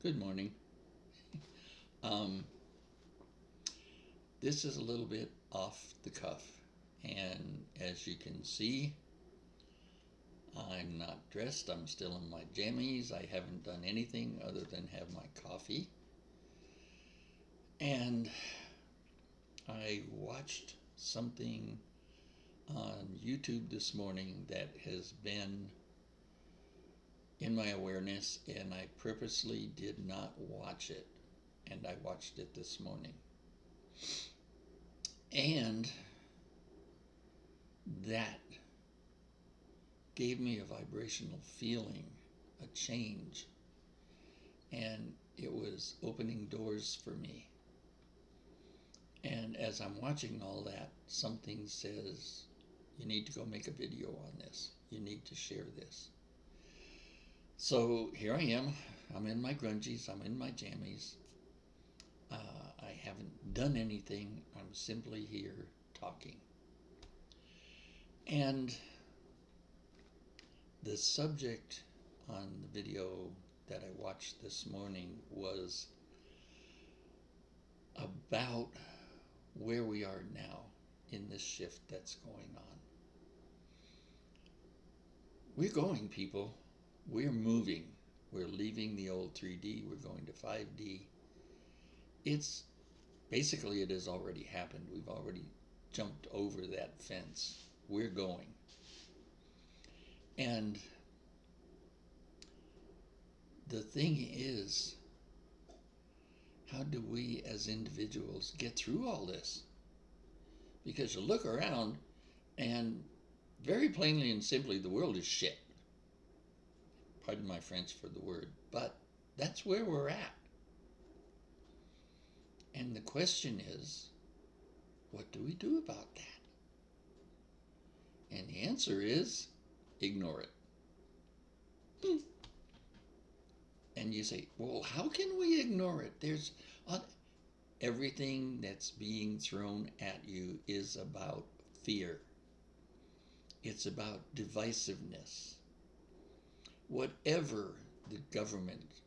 Good morning. Um, this is a little bit off the cuff, and as you can see, I'm not dressed. I'm still in my jammies. I haven't done anything other than have my coffee. And I watched something on YouTube this morning that has been in my awareness, and I purposely did not watch it. And I watched it this morning. And that gave me a vibrational feeling, a change, and it was opening doors for me. And as I'm watching all that, something says, you need to go make a video on this. You need to share this. So here I am. I'm in my grungies. I'm in my jammies. I haven't done anything. I'm simply here talking. And the subject on the video that I watched this morning was about where we are now in this shift that's going on. We're going, people. We're moving. We're leaving the old 3D. We're going to 5D. It's basically, it has already happened. We've already jumped over that fence. We're going. And the thing is, how do we as individuals get through all this? Because you look around and very plainly and simply, the world is shit. Pardon my French for the word, but that's where we're at. And the question is, what do we do about that? And the answer is, ignore it. And you say, well, how can we ignore it? There's everything that's being thrown at you is about fear. It's about divisiveness. Whatever the government,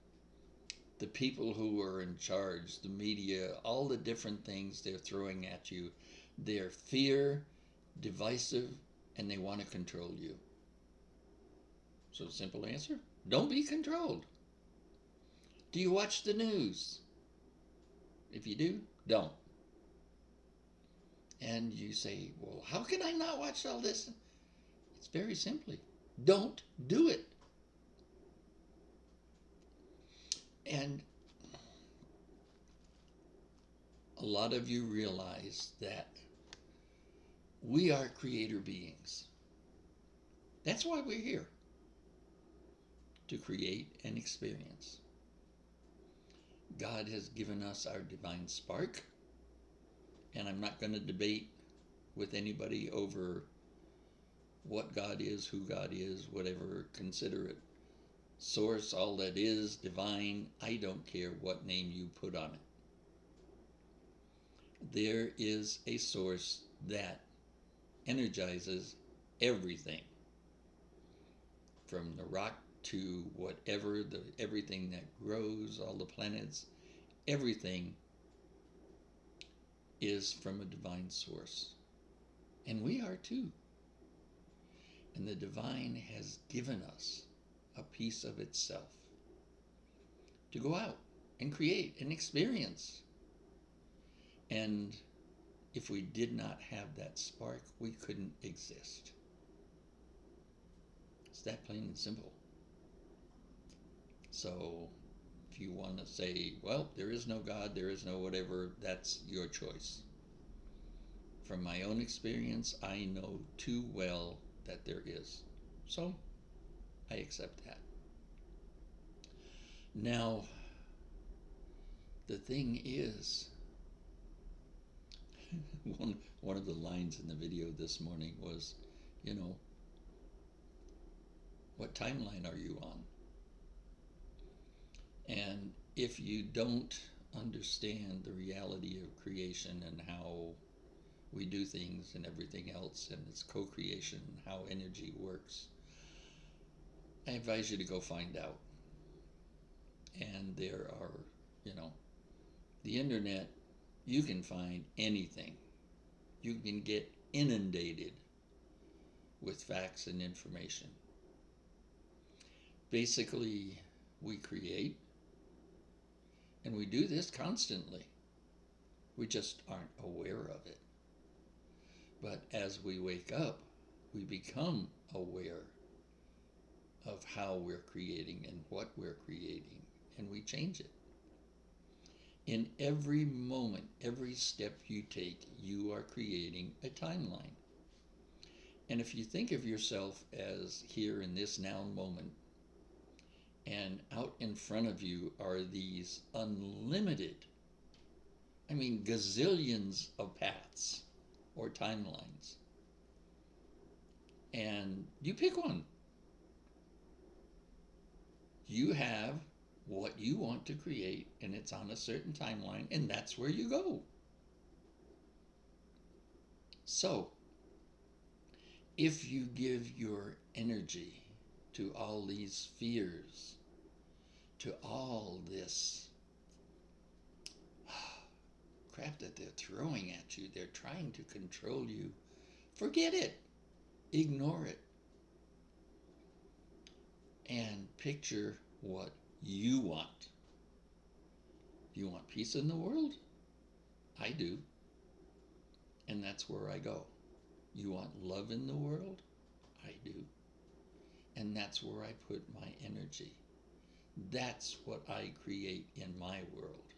the people who are in charge, the media, all the different things they're throwing at you, they're fear, divisive, and they want to control you. So simple answer, don't be controlled. Do you watch the news? If you do, don't. And you say, well, how can I not watch all this? It's very simply, don't do it. And a lot of you realize that we are creator beings. That's why we're here, to create and experience. God has given us our divine spark, and I'm not going to debate with anybody over what God is, who God is, whatever, consider it source, all that is, divine. I don't care what name you put on it. There is a source that energizes everything, from the rock to whatever, everything that grows, all the planets, everything is from a divine source. And we are too. And the divine has given us a piece of itself to go out and create and experience. And if we did not have that spark, we couldn't exist. It's that plain and simple. So if you want to say, well, there is no God, there is no whatever, that's your choice. From my own experience, I know too well that there is. So I accept that. Now, the thing is, one of the lines in the video this morning was, what timeline are you on? And if you don't understand the reality of creation and how we do things and everything else, and its co-creation, how energy works, I advise you to go find out. And there are, you know, the internet, you can find anything. You can get inundated with facts and information. Basically, we create, and we do this constantly. We just aren't aware of it. But as we wake up, we become aware of how we're creating and what we're creating, and we change it. In every moment, every step you take, you are creating a timeline. And if you think of yourself as here in this now moment, and out in front of you are these unlimited, I mean, gazillions of paths or timelines. And you pick one. You have what you want to create, and it's on a certain timeline, and that's where you go. So, if you give your energy to all these fears, to all this crap that they're throwing at you, they're trying to control you, forget it. Ignore it. And picture what you want. You want peace in the world? I do. And that's where I go. You want love in the world? I do. And that's where I put my energy. That's what I create in my world.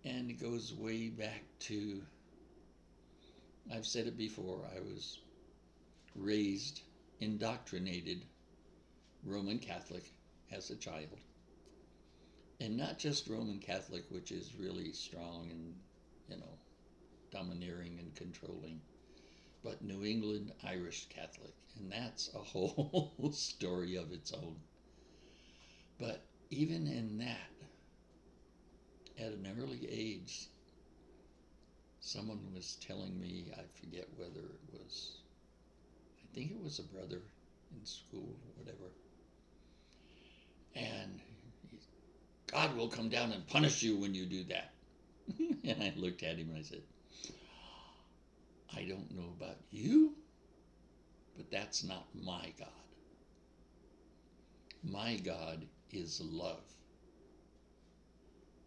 And it goes way back to, I've said it before, I was raised, indoctrinated Roman Catholic as a child. And not just Roman Catholic, which is really strong and, domineering and controlling, but New England Irish Catholic. And that's a whole story of its own. But even in that, at an early age, someone was telling me, I forget whether it was, I think it was a brother in school or whatever, and God will come down and punish you when you do that. And I looked at him and I said, I don't know about you, but that's not my God. My God is love.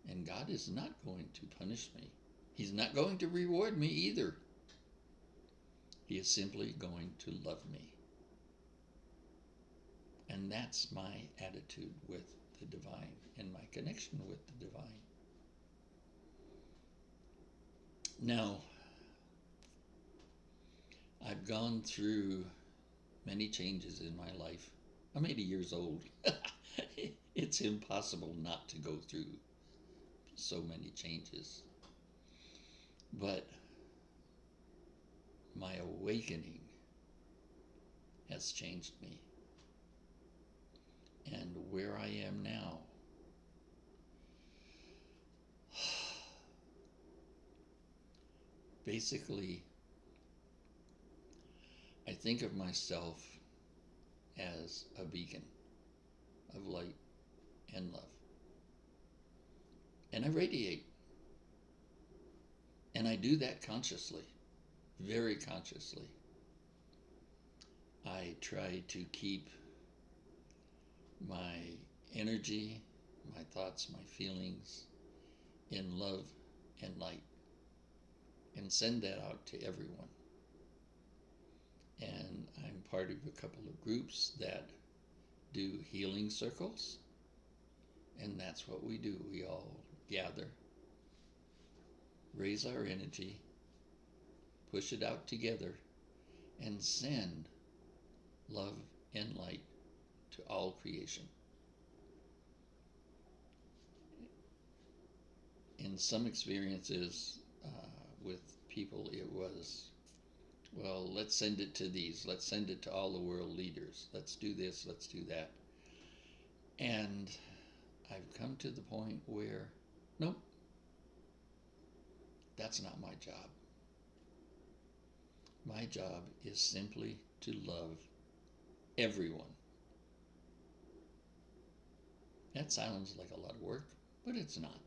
And God is not going to punish me. He's not going to reward me either. He is simply going to love me. And that's my attitude with the divine and my connection with the divine. Now, I've gone through many changes in my life. I'm 80 years old. It's impossible not to go through so many changes. But my awakening has changed me. And where I am now, basically, I think of myself as a beacon of light and love. And I radiate. And I do that consciously, very consciously. I try to keep my energy, my thoughts, my feelings in love and light, and send that out to everyone. And I'm part of a couple of groups that do healing circles, and that's what we do. We all gather, raise our energy, push it out together, and send love and light to all creation. In some experiences with people, it was, well, let's send it to these. Let's send it to all the world leaders. Let's do this. Let's do that. And I've come to the point where, nope, that's not my job. My job is simply to love everyone. That sounds like a lot of work, but it's not.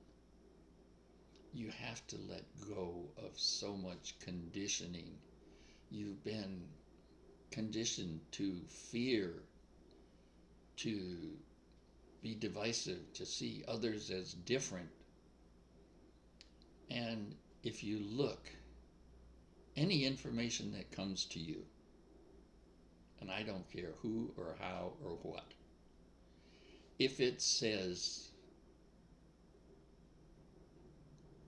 You have to let go of so much conditioning. You've been conditioned to fear, to be divisive, to see others as different. And if you look, any information that comes to you, and I don't care who or how or what, if it says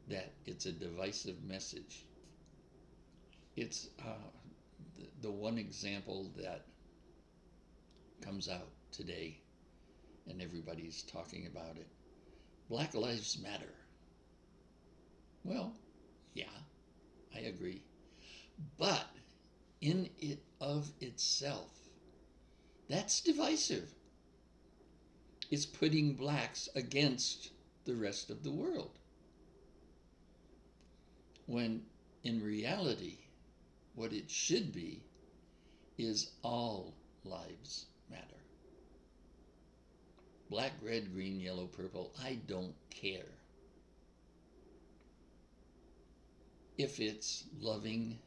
that it's a divisive message, it's the one example that comes out today, and everybody's talking about it. Black Lives Matter. Well, yeah, I agree. But in it of itself, that's divisive. It's putting blacks against the rest of the world. When in reality, what it should be is all lives matter. Black, red, green, yellow, purple, I don't care. If it's loving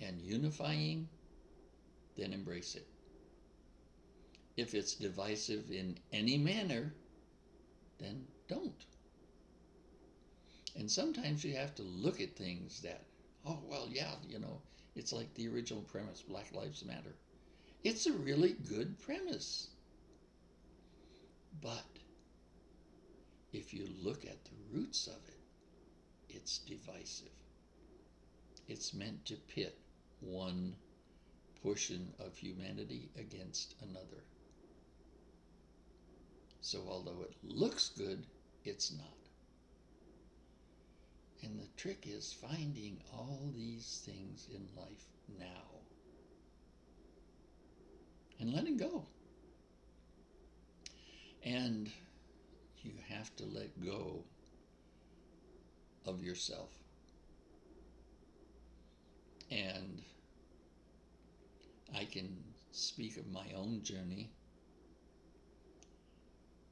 and unifying, then embrace it. If it's divisive in any manner, then don't. And sometimes you have to look at things that, oh, well, yeah, it's like the original premise, Black Lives Matter. It's a really good premise. But if you look at the roots of it, it's divisive. It's meant to pit one portion of humanity against another. So although it looks good, it's not. And the trick is finding all these things in life now and letting go. And you have to let go of yourself. And I can speak of my own journey.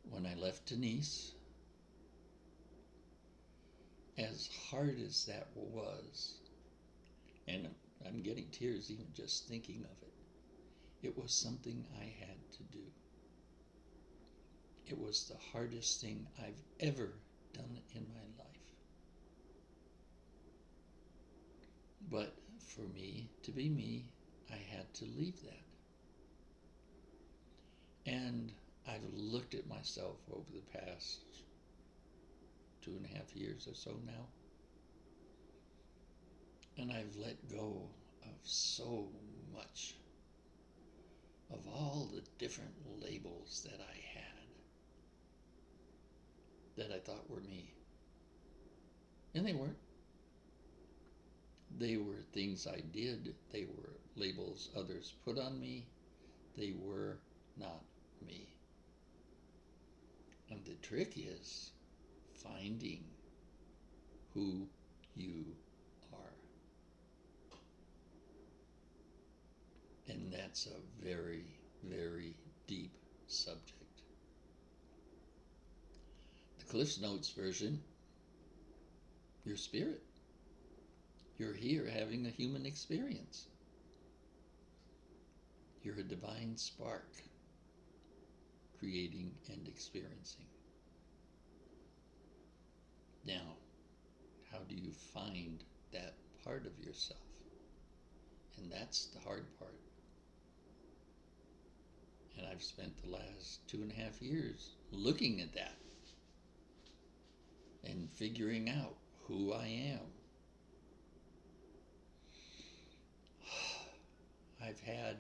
When I left Denise, as hard as that was, and I'm getting tears even just thinking of it, it was something I had to do. It was the hardest thing I've ever done in my life. But for me to be me, I had to leave that. And I've looked at myself over the past 2.5 years or so now, and I've let go of so much of all the different labels that I had that I thought were me. And they weren't. They were things I did. They were labels others put on me. They were not me. And the trick is finding who you are. And that's a very, very deep subject. The Cliff's Notes version, your spirit. You're here having a human experience. You're a divine spark, creating and experiencing. Now, how do you find that part of yourself? And that's the hard part. And I've spent the last 2.5 years looking at that and figuring out who I am. I've had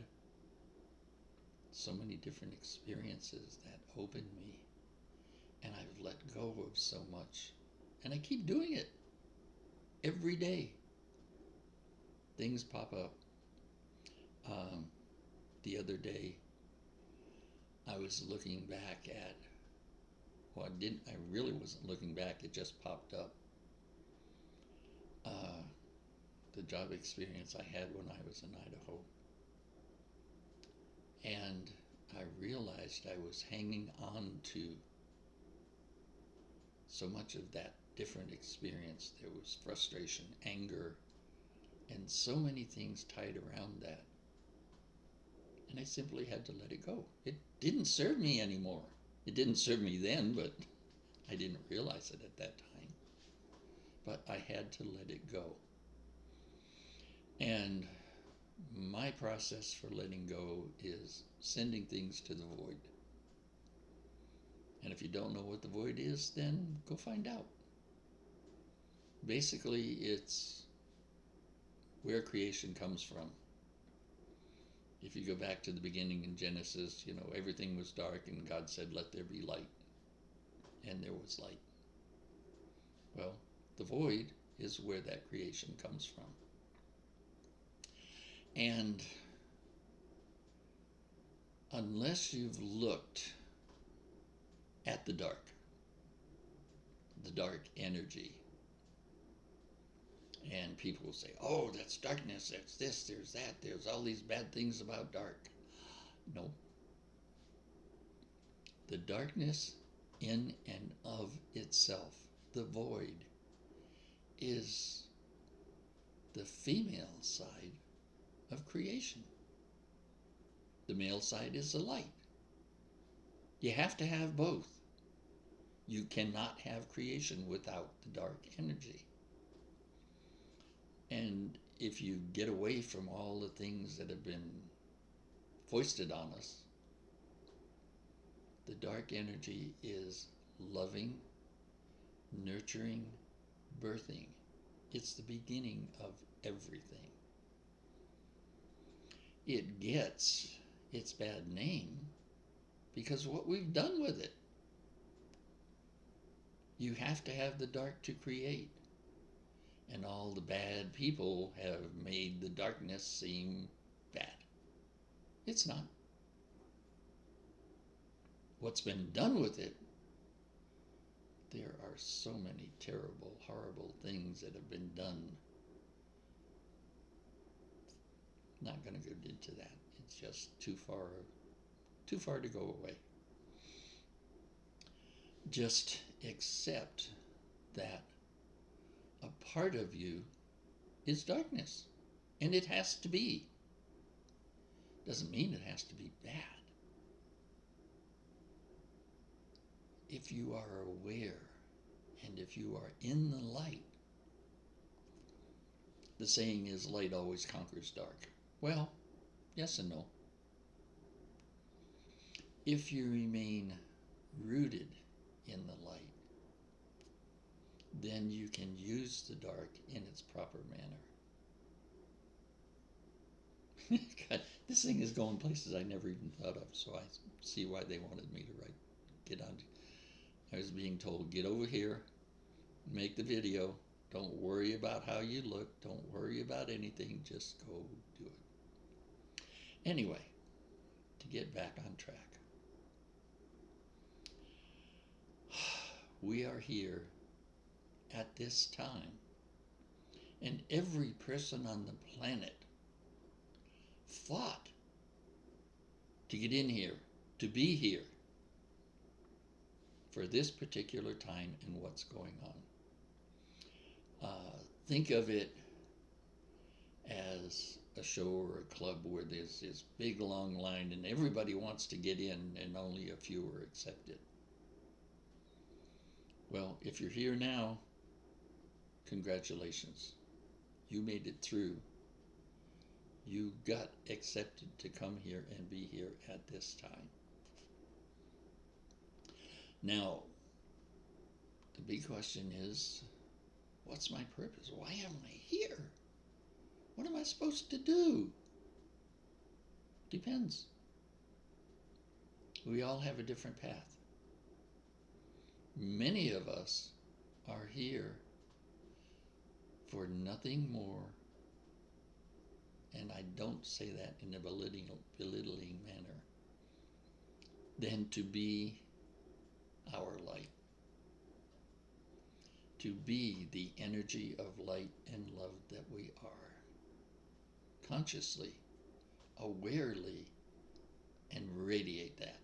so many different experiences that opened me, and I've let go of so much, and I keep doing it every day. Things pop up. The other day, I was looking back at, I really wasn't looking back, it just popped up. The job experience I had when I was in Idaho. And I realized I was hanging on to so much of that different experience. There was frustration, anger, and so many things tied around that. And I simply had to let it go. It didn't serve me anymore. It didn't serve me then, but I didn't realize it at that time. But I had to let it go. And my process for letting go is sending things to the void. And if you don't know what the void is, then go find out. Basically, it's where creation comes from. If you go back to the beginning in Genesis, everything was dark and God said, let there be light. And there was light. Well, the void is where that creation comes from. And unless you've looked at the dark energy, and people will say, oh, that's darkness, that's this, there's that, there's all these bad things about dark. No. The darkness in and of itself, the void, is the female side of creation. The male side is the light. You have to have both. You cannot have creation without the dark energy. And if you get away from all the things that have been foisted on us, the dark energy is loving, nurturing, birthing. It's the beginning of everything. It gets its bad name because of what we've done with it. You have to have the dark to create. And all the bad people have made the darkness seem bad. It's not. What's been done with it, there are so many terrible, horrible things that have been done. Not going to go into that. It's just too far to go away. Just accept that a part of you is darkness, and it has to be. Doesn't mean it has to be bad. If you are aware and if you are in the light, the saying is light always conquers dark. Well, yes and no. If you remain rooted in the light, then you can use the dark in its proper manner. God, this thing is going places I never even thought of, so I see why they wanted me to get on. I was being told, get over here, make the video, don't worry about how you look, don't worry about anything, just go do it. Anyway, to get back on track. We are here at this time, and every person on the planet fought to get in here, to be here for this particular time and what's going on. Think of it as a show or a club where there's this big long line and everybody wants to get in and only a few are accepted. Well, if you're here now, congratulations. You made it through. You got accepted to come here and be here at this time. Now, the big question is, what's my purpose? Why am I here? What am I supposed to do? Depends. We all have a different path. Many of us are here for nothing more, and I don't say that in a belittling manner, than to be our light. To be the energy of light and love that we are. Consciously, awarely, and radiate that.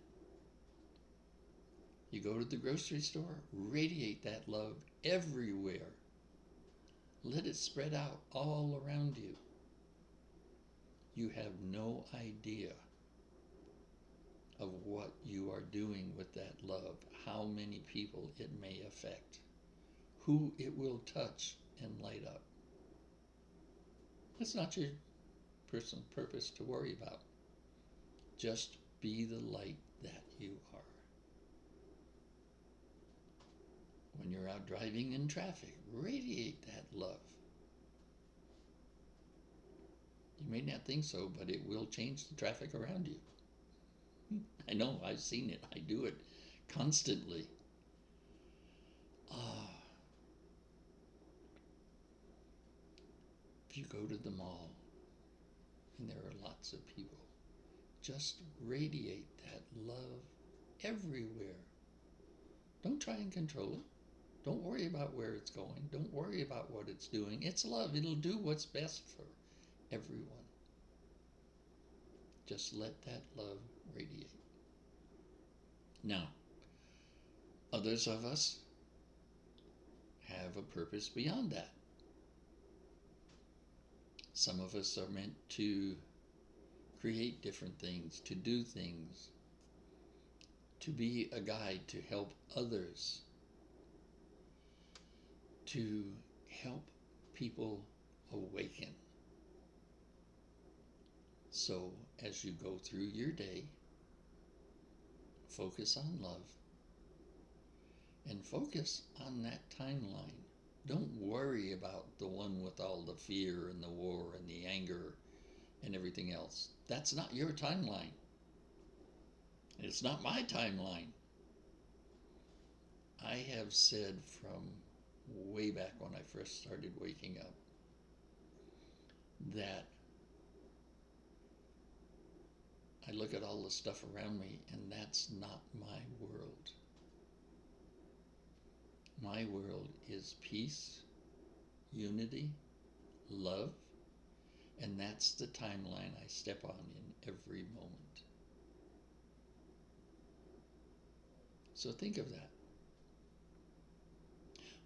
You go to the grocery store, radiate that love everywhere. Let it spread out all around you. You have no idea of what you are doing with that love, how many people it may affect, who it will touch and light up. That's not your personal purpose to worry about. Just be the light that you are. When you're out driving in traffic, radiate that love. You may not think so, but it will change the traffic around you. I know, I've seen it. I do it constantly. If you go to the mall and there are lots of people, just radiate that love everywhere. Don't try and control it. Don't worry about where it's going. Don't worry about what it's doing. It's love. It'll do what's best for everyone. Just let that love radiate. Now, others of us have a purpose beyond that. Some of us are meant to create different things, to do things, to be a guide, to help others, to help people awaken. So as you go through your day, focus on love and focus on that timeline. Don't worry about the one with all the fear and the war and the anger and everything else. That's not your timeline. It's not my timeline. I have said from way back when I first started waking up that I look at all the stuff around me and that's not my world. My world is peace, unity, love, and that's the timeline I step on in every moment. So think of that.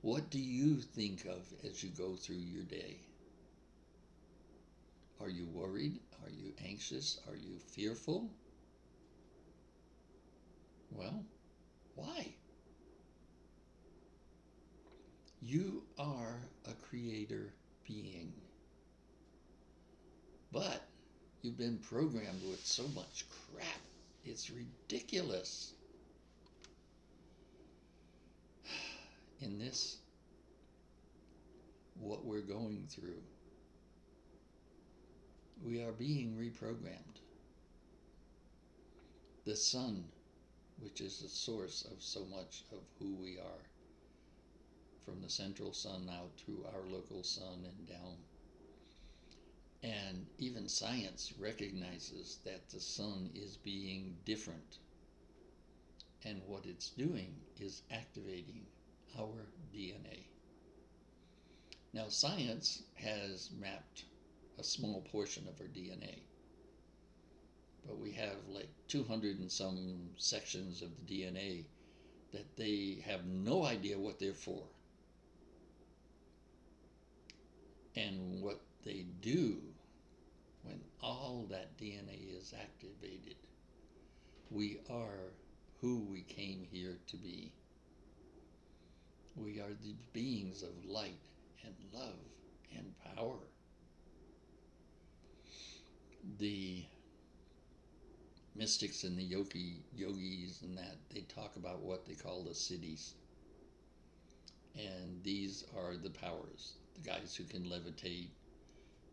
What do you think of as you go through your day? Are you worried? Are you anxious? Are you fearful? Well, why? You are a creator being. But you've been programmed with so much crap. It's ridiculous. In this, what we're going through, we are being reprogrammed. The sun, which is the source of so much of who we are, from the central sun out through our local sun and down. And even science recognizes that the sun is being different. And what it's doing is activating our DNA. Now, science has mapped a small portion of our DNA, but we have like 200 and some sections of the DNA that they have no idea what they're for. And what they do when all that DNA is activated, we are who we came here to be. We are the beings of light and love and power. The mystics and the yogis and that, they talk about what they call the siddhis. And these are the powers, the guys who can levitate,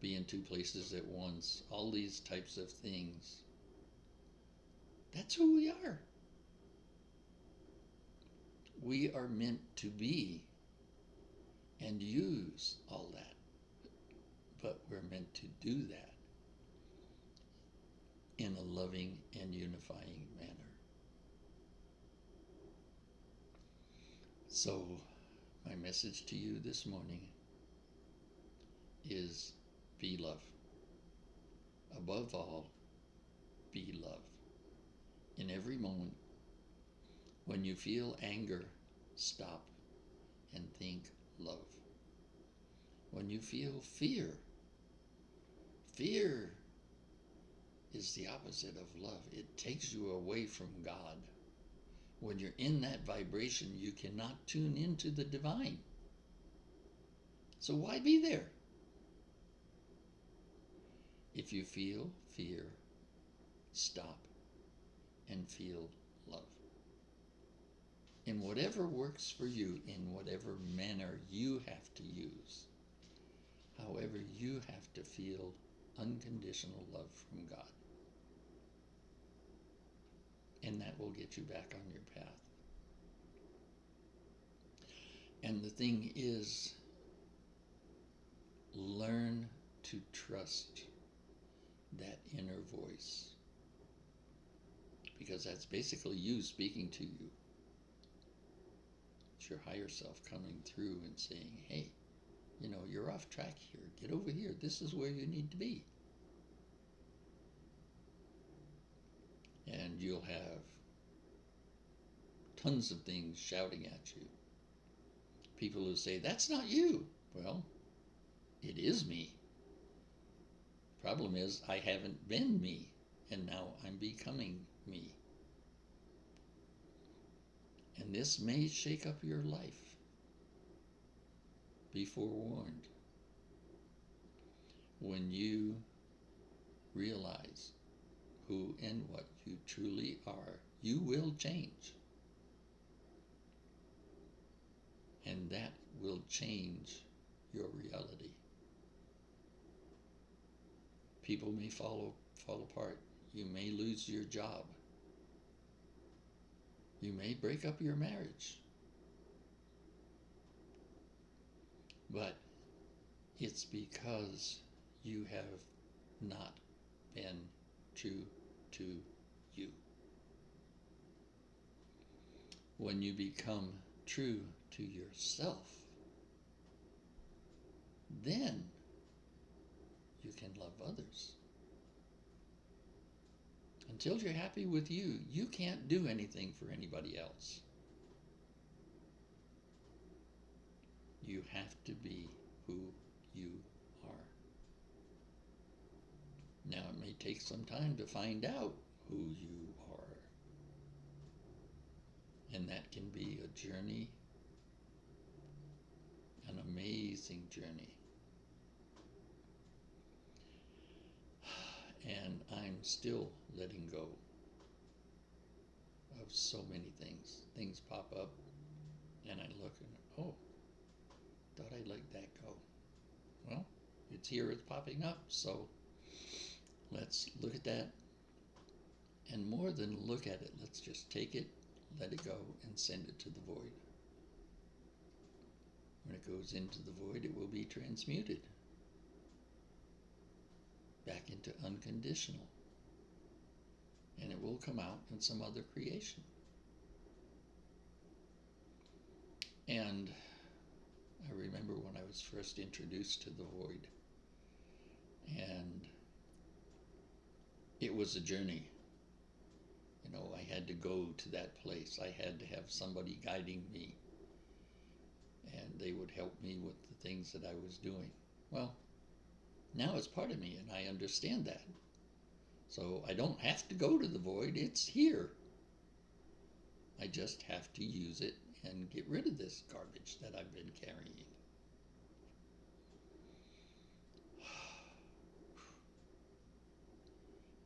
be in two places at once, all these types of things. That's who we are. We are meant to be and use all that, but we're meant to do that in a loving and unifying manner. So, my message to you this morning is be love. Above all, be love. In every moment, When you feel anger, stop and think love. When you feel fear, fear is the opposite of love. It takes you away from God. When you're in that vibration, you cannot tune into the divine. So why be there? If you feel fear, stop and feel love. In whatever works for you, in whatever manner you have to use, however you have to feel unconditional love from God. And that will get you back on your path. And the thing is, learn to trust that inner voice. Because that's basically you speaking to you. It's your higher self coming through and saying, hey, you're off track here. Get over here. This is where you need to be. And you'll have tons of things shouting at you. People who say, that's not you. Well, it is me. Problem is, I haven't been me, and now I'm becoming me. And this may shake up your life. Be forewarned. When you realize who and what you truly are, you will change. And that will change your reality. People may fall apart. You may lose your job. You may break up your marriage. But it's because you have not been true to you. When you become true to yourself, then you can love others. Until you're happy with you, you can't do anything for anybody else. You have to be who you are. Now, it may take some time to find out who you are. And that can be a journey, an amazing journey. And I'm still letting go of so many things. Things pop up, and I look and, oh, thought I'd let that go. Well, it's here, it's popping up, so let's look at that. And more than look at it, let's just take it, let it go, and send it to the void. When it goes into the void, it will be transmuted back into unconditional. And it will come out in some other creation. And I remember when I was first introduced to the void, and it was a journey. I had to go to that place. I had to have somebody guiding me, and they would help me with the things that I was doing. Well, now it's part of me, and I understand that. So I don't have to go to the void. It's here. I just have to use it and get rid of this garbage that I've been carrying.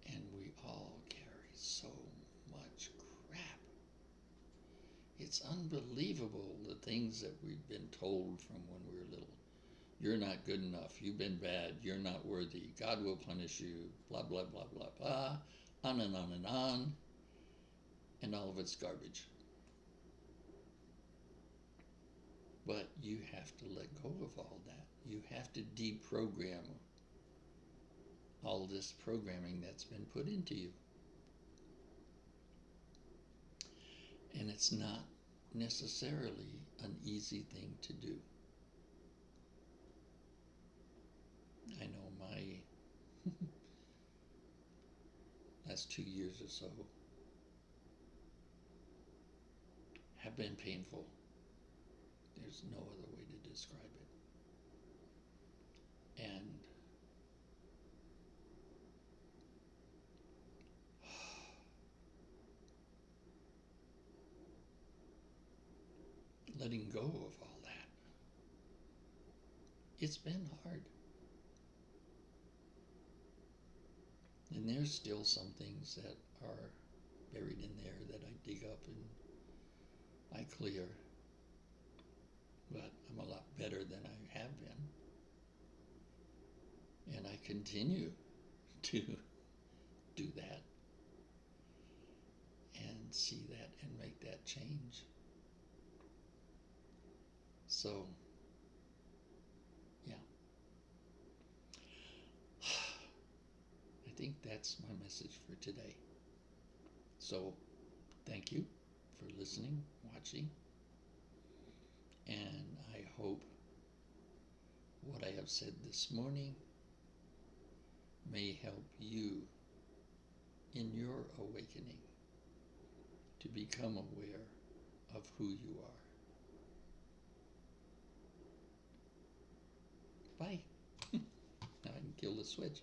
And we all carry so much crap. It's unbelievable, the things that we've been told from when we were little. You're not good enough. You've been bad. You're not worthy. God will punish you. Blah, blah, blah, blah, blah. On and on and on. And all of it's garbage. But you have to let go of all that. You have to deprogram all this programming that's been put into you. And it's not necessarily an easy thing to do. I know my last 2 years or so, have been painful. There's no other way to describe it. And letting go of all that, it's been hard. And there's still some things that are buried in there that I dig up and I clear. But I'm a lot better than I have been. And I continue to do that and see that and make that change. So, yeah. I think that's my message for today. So, thank you for listening, watching, and I hope what I have said this morning may help you in your awakening to become aware of who you are. Bye. Now I can kill the switch.